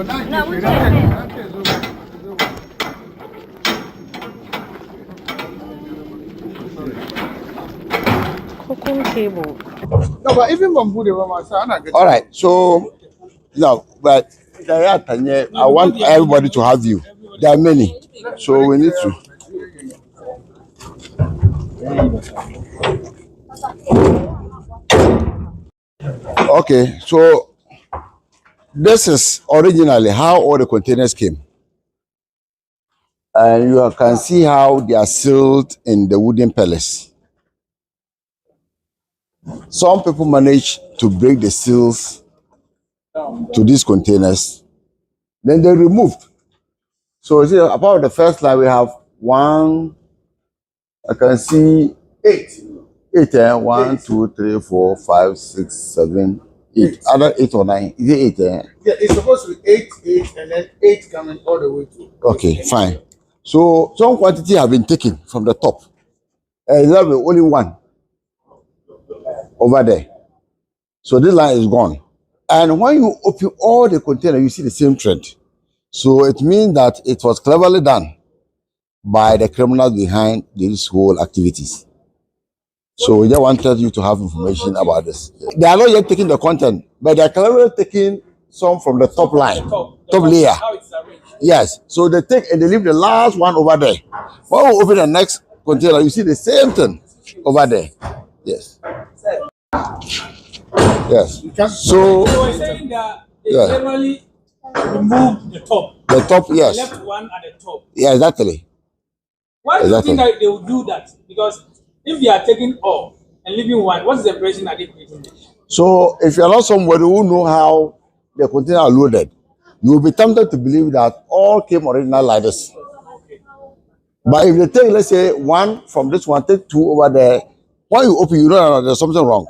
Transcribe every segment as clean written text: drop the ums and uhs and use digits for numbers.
No, we can't. Cooking table. No, but even bamboo, all right, so no, but I want everybody to have you. There are many, so we need to. Okay, so this is originally how all the containers came. And you can see how they are sealed in the wooden pellets. Some people manage to break the seals to these containers. Then they removed. So you see, about the first line, we have one, I can see eight. 1, 2, 3, 4, 5, 6, 7, 8. Other 8 or 9. Is it 8? Yeah, it's supposed to be 8, and then 8 coming all the way to. Okay, fine. So some quantity have been taken from the top. And there will be only one over there. So this line is gone. And when you open all the containers, you see the same trend. So it means that it was cleverly done by the criminals behind these whole activities. So we just wanted you to have information about this. They are not yet taking the content, but they are cleverly taking some from the top line, top layer. Yes. So they take and they leave the last one over there. When we open the next container, you see the same thing over there. Yes. Yes. So they were saying that they generally remove the top. The top, yes. Left one at the top. Yeah, exactly. Why do you think that they will do that? Because if they are taking all and leaving one, what's the impression that they creating? So if you're not somebody who know how the container are loaded, you will be tempted to believe that all came original like this. Okay. But if they take, let's say, one from this one, take two over there, when you open, you know there's something wrong.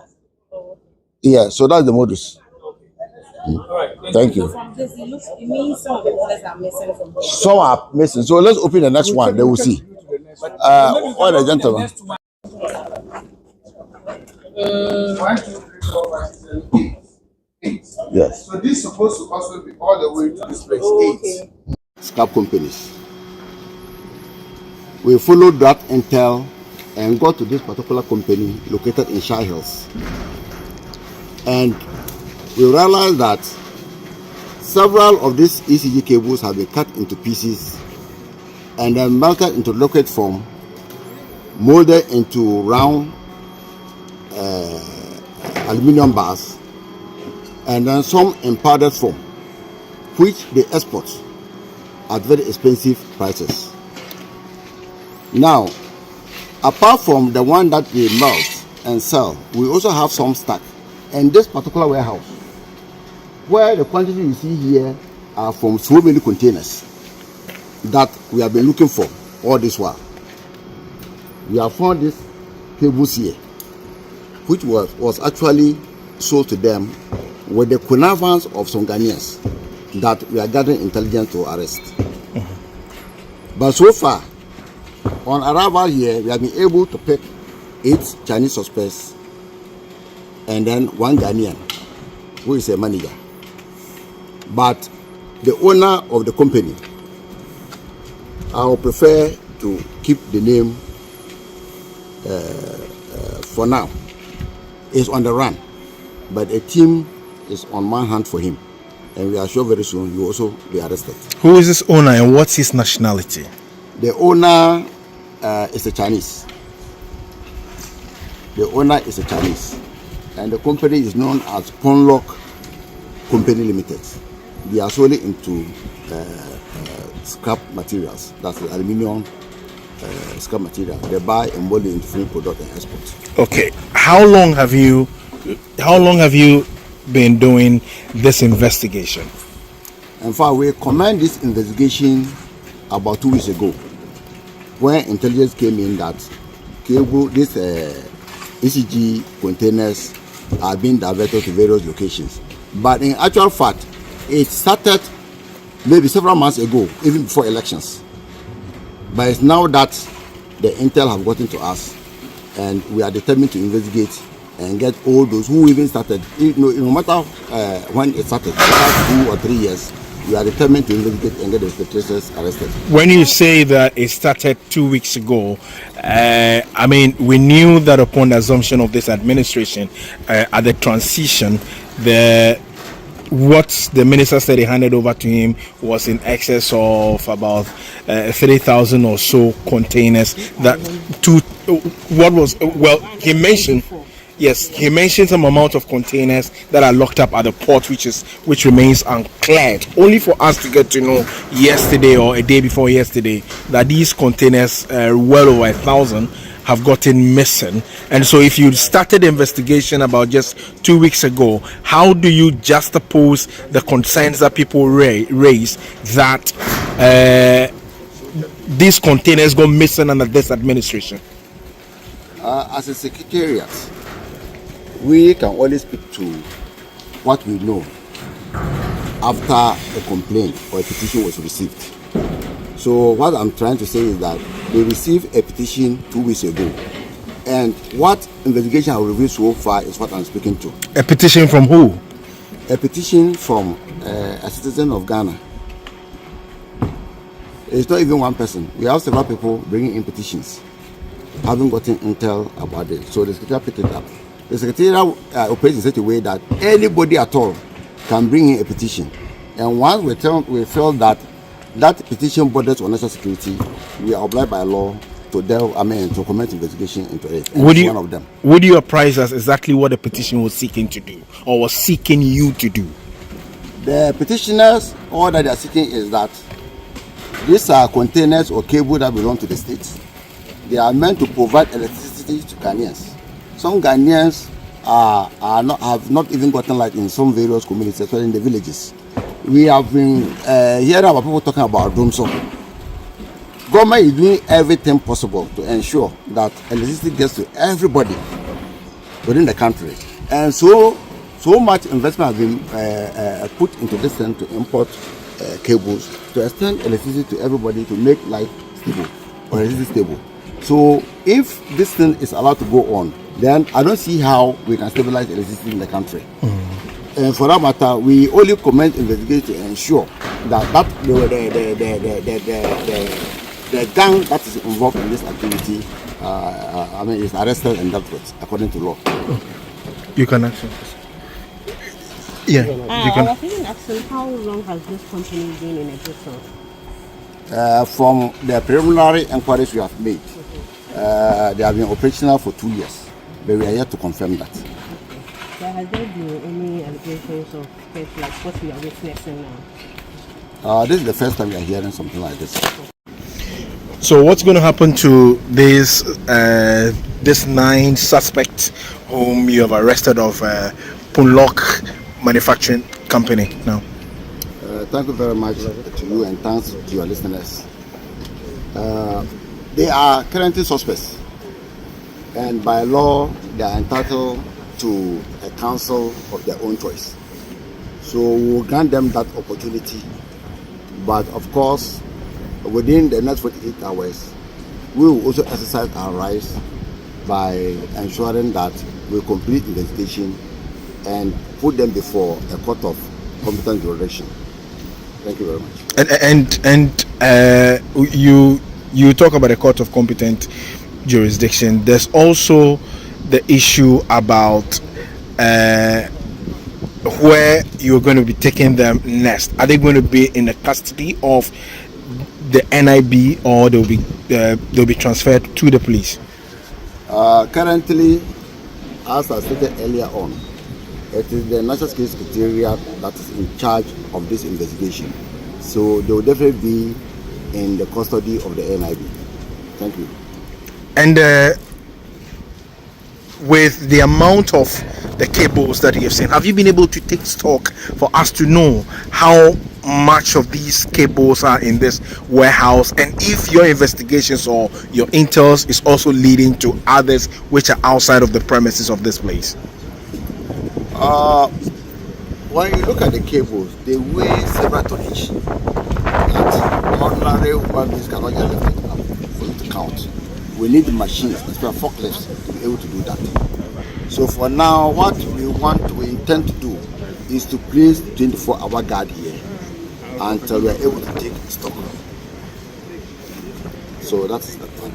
Yeah, so that's the modus. All right. Thank you. So from this, it means some of the colors are missing from this. Some are missing. So let's open the next one. They will see. All the gentlemen. 1, 2, 3, 4, 5, 6, 7, 8. Yes. So this is supposed to also be all the way to this place. Okay. 8. Scrap companies. We followed that intel and got to this particular company located in Shai Hills. And we realized that several of these ECG cables have been cut into pieces and then melted into liquid form, molded into round aluminum bars, and then some in powdered form, which they export at very expensive prices. Now, apart from the one that they melt and sell, we also have some stock in this particular warehouse, where the quantity you see here are from so many containers that we have been looking for all this while. We have found these cables here, which was actually sold to them with the connivance of some Ghanaians that we are gathering intelligence to arrest. But so far, on arrival here, we have been able to pick 8 Chinese suspects and then 1 Ghanaian, who is a manager. But the owner of the company, I would prefer to keep the name for now. Is on the run, but a team is on one hand for him, and we are sure very soon he will also be arrested. Who is this owner and what's his nationality? The owner is a Chinese. The owner is a Chinese, and the company is known as Ponlock Company Limited. They are solely into scrap materials, that's the aluminium scrap material. They buy and mold it into finished product and export. Okay, how long have you been doing this investigation? In fact, we commenced this investigation about 2 weeks ago, when intelligence came in that these ECG containers are being diverted to various locations. But in actual fact, it started maybe several months ago, even before elections. But it's now that the intel have gotten to us, and we are determined to investigate and get all those who even started. No matter when it started, whether 2 or 3 years, we are determined to investigate and get the perpetrators arrested. When you say that it started 2 weeks ago, I mean, we knew that upon the assumption of this administration, at the transition, what the minister said he handed over to him was in excess of about 3,000 or so containers. That to what was he mentioned. Yes, he mentioned some amount of containers that are locked up at the port, which remains uncleared. Only for us to get to know yesterday or a day before yesterday that these containers, well over 1,000, have gotten missing. And so, if you started the investigation about just 2 weeks ago, how do you juxtapose the concerns that people raise that these containers go missing under this administration? As a secretariat, we can only speak to what we know after a complaint or a petition was received. So what I'm trying to say is that they received a petition 2 weeks ago, and what investigation has revealed so far is what I'm speaking to. A petition from who? A petition from a citizen of Ghana. It's not even one person. We have several people bringing in petitions, haven't gotten intel about it. So the secretariat picked it up. The secretariat operates in such a way that anybody at all can bring in a petition. And once we feel that that petition borders on national security, we are obliged by law to commence investigation into it. One of them. Would you apprise us exactly what the petition was seeking to do, or was seeking you to do? The petitioners, all that they are seeking is that these are containers or cable that belong to the state. They are meant to provide electricity to Ghanaians. Some Ghanaians have not even gotten light in some various communities, especially in the villages. We have been hearing about people talking about Domso. Government is doing everything possible to ensure that electricity gets to everybody within the country. And so much investment has been put into this thing to import cables, to extend electricity to everybody, to make life stable or electricity stable. So if this thing is allowed to go on, then I don't see how we can stabilize electricity in the country. And for that matter, we only commence investigation to ensure that the gang that is involved in this activity, is arrested and dealt with according to law. You can answer. Yeah, you can. I was even asking, how long has this company been in existence? From the preliminary inquiries we have made, they have been operational for 2 years. But we are yet to confirm that. So has there been any allegations of things like what we are witnessing now? This is the first time we are hearing something like this. So what's going to happen to this 9 suspects whom you have arrested of Punlock Manufacturing Company now? Thank you very much to you, and thanks to your listeners. They are currently suspects, and by law they are entitled to a counsel of their own choice. So we'll grant them that opportunity, but of course within the next 48 hours we will also exercise our rights by ensuring that we complete investigation and put them before a court of competent jurisdiction. Thank you very much. And you talk about a court of competent jurisdiction. There's also the issue about where you're going to be taking them next. Are they going to be in the custody of the NIB, or they'll be transferred to the police? Currently, as I stated earlier on, it is the National Security Secretariat that is in charge of this investigation. So they will definitely be in the custody of the NIB. Thank you. And with the amount of the cables that you have seen, have you been able to take stock for us to know how much of these cables are in this warehouse, and if your investigations or your intels is also leading to others which are outside of the premises of this place? When you look at the cables, they weigh several tonnage that ordinary human beings cannot just lift it up for you to count. We need machines, especially forklifts, to be able to do that. So for now, what we intend to do is to place 24-hour guard here until we are able to take stock. So that's the plan.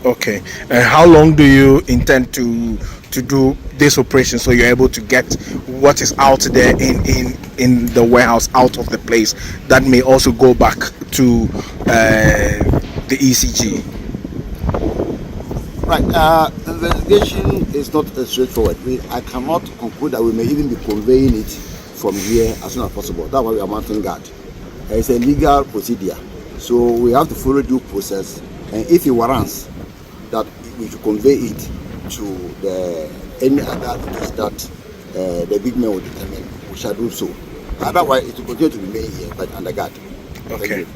Okay. And how long do you intend to do this operation so you're able to get what is out there in the warehouse out of the place that may also go back to the ECG? Right. Investigation is not straightforward. I cannot conclude that we may even be conveying it from here as soon as possible. That's why we are mounting guard. It's a legal procedure, so we have to follow due process. And if it warrants that we should convey it to any other place that the big man will determine, we shall do so. Otherwise, it will continue to remain here, but under guard. Thank Okay. you.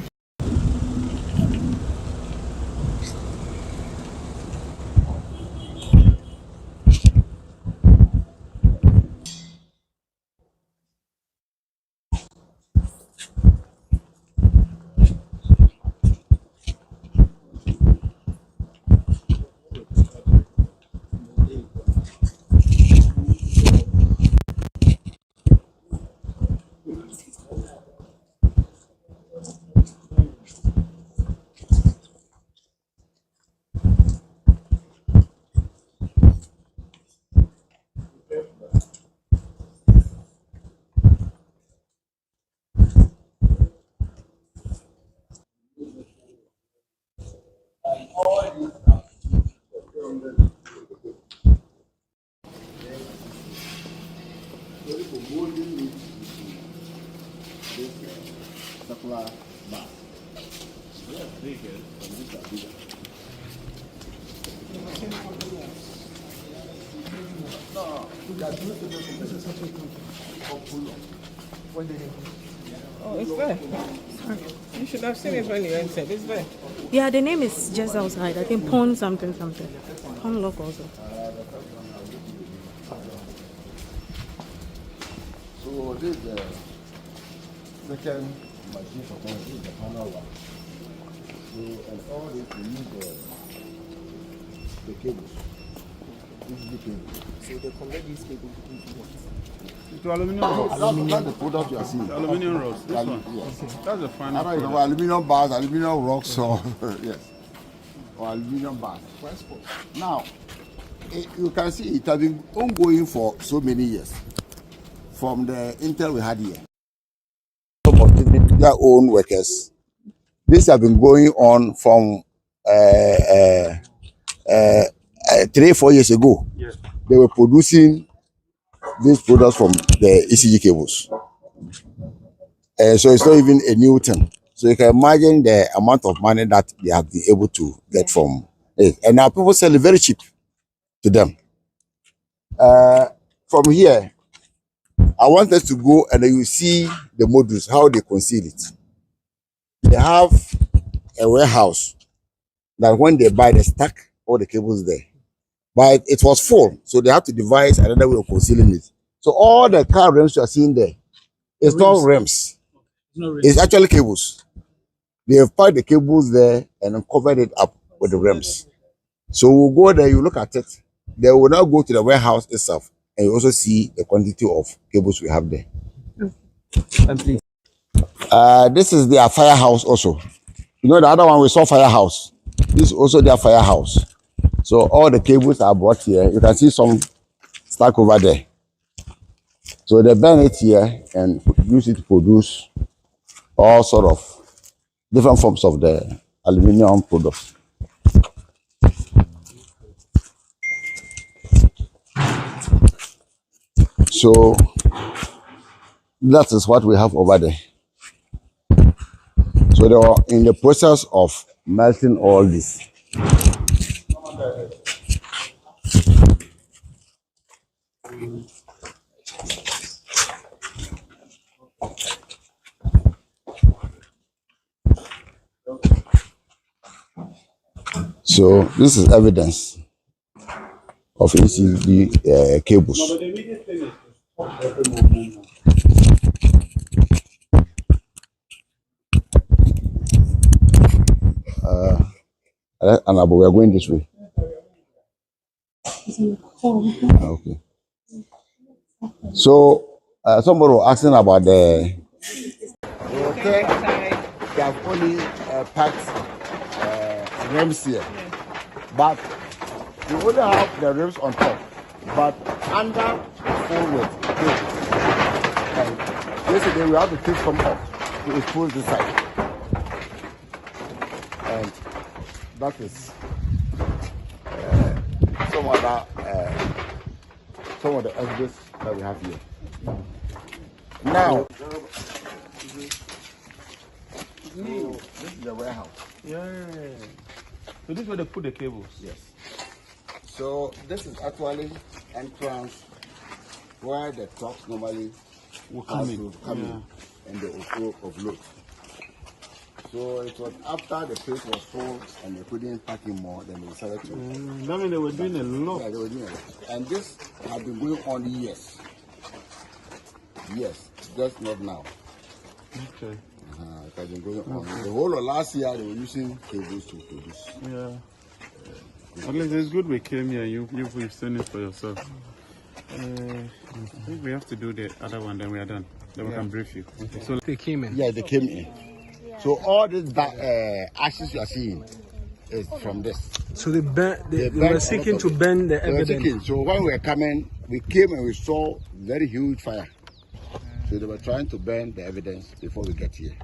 Oh, it's there. You should have seen it when you entered. It's there. Yeah, the name is just outside. I think Pond something. Pond Lock also. So this is the second machine for this is the panel one. So and all this we use the cables. This is the cable. So they convert these people into what? To aluminum rods. That's the product you are seeing. Aluminum rods. This one. Yes. That's the final I don't know, product. aluminum bars, aluminum rocks, or yes, or aluminum bars. Now, you can see it has been ongoing for so many years. From the intel we had here, some of their own workers. This has been going on from 3-4 years ago. Yes. They were producing these products from the ECG cables. So it's not even a new thing. So you can imagine the amount of money that they have been able to get from it. And now people sell it very cheap to them. From here, I want us to go and then you see the modules, how they conceal it. They have a warehouse that when they buy, they stack all the cables there. But it was full, so they have to devise another way of concealing it. So all the car rims you are seeing there, it's not rims. It's actually cables. They have packed the cables there and then covered it up with the rims. So we'll go there, you look at it. They will now go to the warehouse itself and you also see the quantity of cables we have there. This is their firehouse also. You know the other one we saw firehouse. This is also their firehouse. So all the cables are brought here. You can see some stack over there. So they burn it here and use it to produce all sort of different forms of the aluminum products. So that is what we have over there. So they are in the process of melting all this. So this is evidence of ECG cables. And we are going this way. Okay. So, somebody was asking about the hotel. They have only packed rims here, but we only have the rims on top, but under full with cables. And yesterday we have to take some off to expose the side, and that is some of the exhibits that we have here. Now, so this is the warehouse. Yeah. So this is where they put the cables. Yes. So this is actually entrance where the trucks normally will come in and they will offload. So it was after the place was full and they couldn't pack in more, then they decided to. That means they were doing a lot. Yeah, they were doing a lot. And this has been going on years. Yes, just not now. Okay. It has been going on. The whole of last year they were using cables to produce. Yeah. At least it's good we came here. You've seen it for yourself. I think we have to do the other one, then we are done. Then we can brief you. Okay. So They came in. Yeah, they came in. So all this ashes you are seeing is from this. So they were seeking to burn the evidence. So when we were coming, we came and we saw very huge fire. So they were trying to burn the evidence before we get here.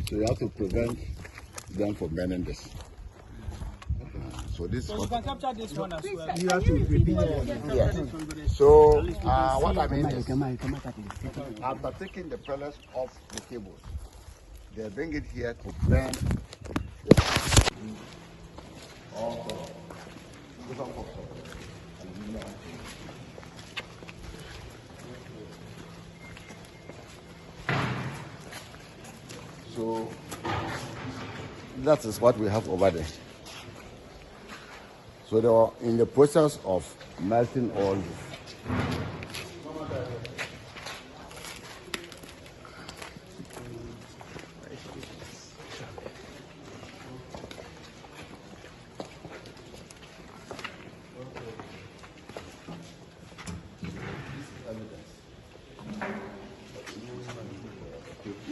So we have to prevent them from burning this. So this. So you can capture this one as well. You have to repeat it. Yeah. So what I mean is, after taking the pellets off the cables, they bring it here to burn So that is what we have over there. So they are in the process of melting all this.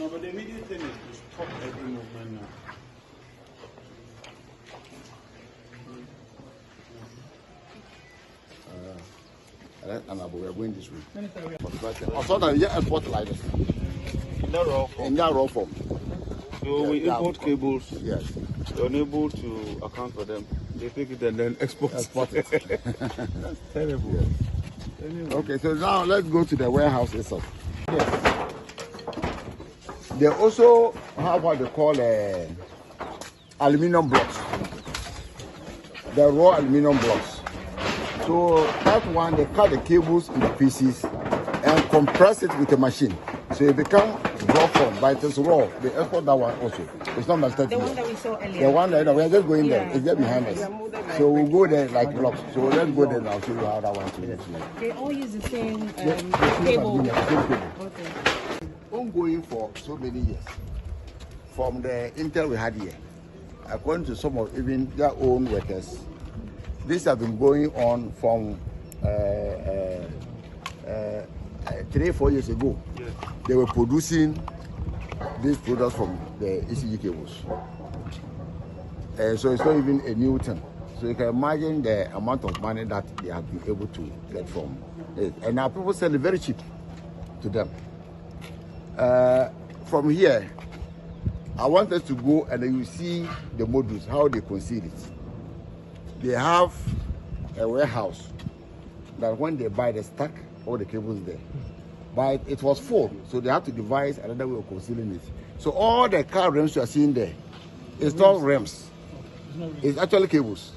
no, but the immediate thing is to stop every movement now. And we are going this way. Sometimes, yeah, export like this. In that raw form. In that raw form. So we import cables. Yes. They're unable to account for them. They take it and then export it. That's terrible. Yes. Anyway. Okay, so now let's go to the warehouse itself. Yes. They also have what they call aluminum blocks. The raw aluminum blocks. So that one, they cut the cables into pieces and compress it with a machine. So it becomes raw form, but it is raw. They export that one also. It's not melted. The one that we saw earlier. The one that we are just going there. It's just behind us. So we'll go there like blocks. So let's go there and I'll show you how that one to use. They all use the same cable. Okay. Ongoing for so many years. From the intel we had here, according to some of even their own workers, this has been going on from 3-4 years ago. Yeah. They were producing these products from the ECG cables. So it's not even a new thing. So you can imagine the amount of money that they have been able to get from it. And now people sell it very cheap to them. From here, I want us to go and you see the modules, how they conceal it. They have a warehouse that when they buy, they stack all the cables there. But it was full, so they had to devise another way of concealing it. So all the car rims you are seeing there, it's not rims. It's actually cables.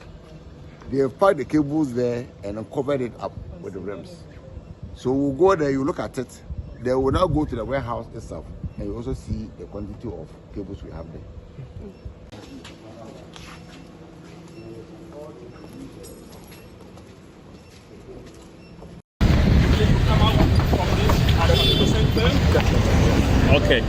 They have packed the cables there and then covered it up with the rims. So we'll go there, you look at it. They will now go to the warehouse itself and you also see the quantity of cables we have there. Okay.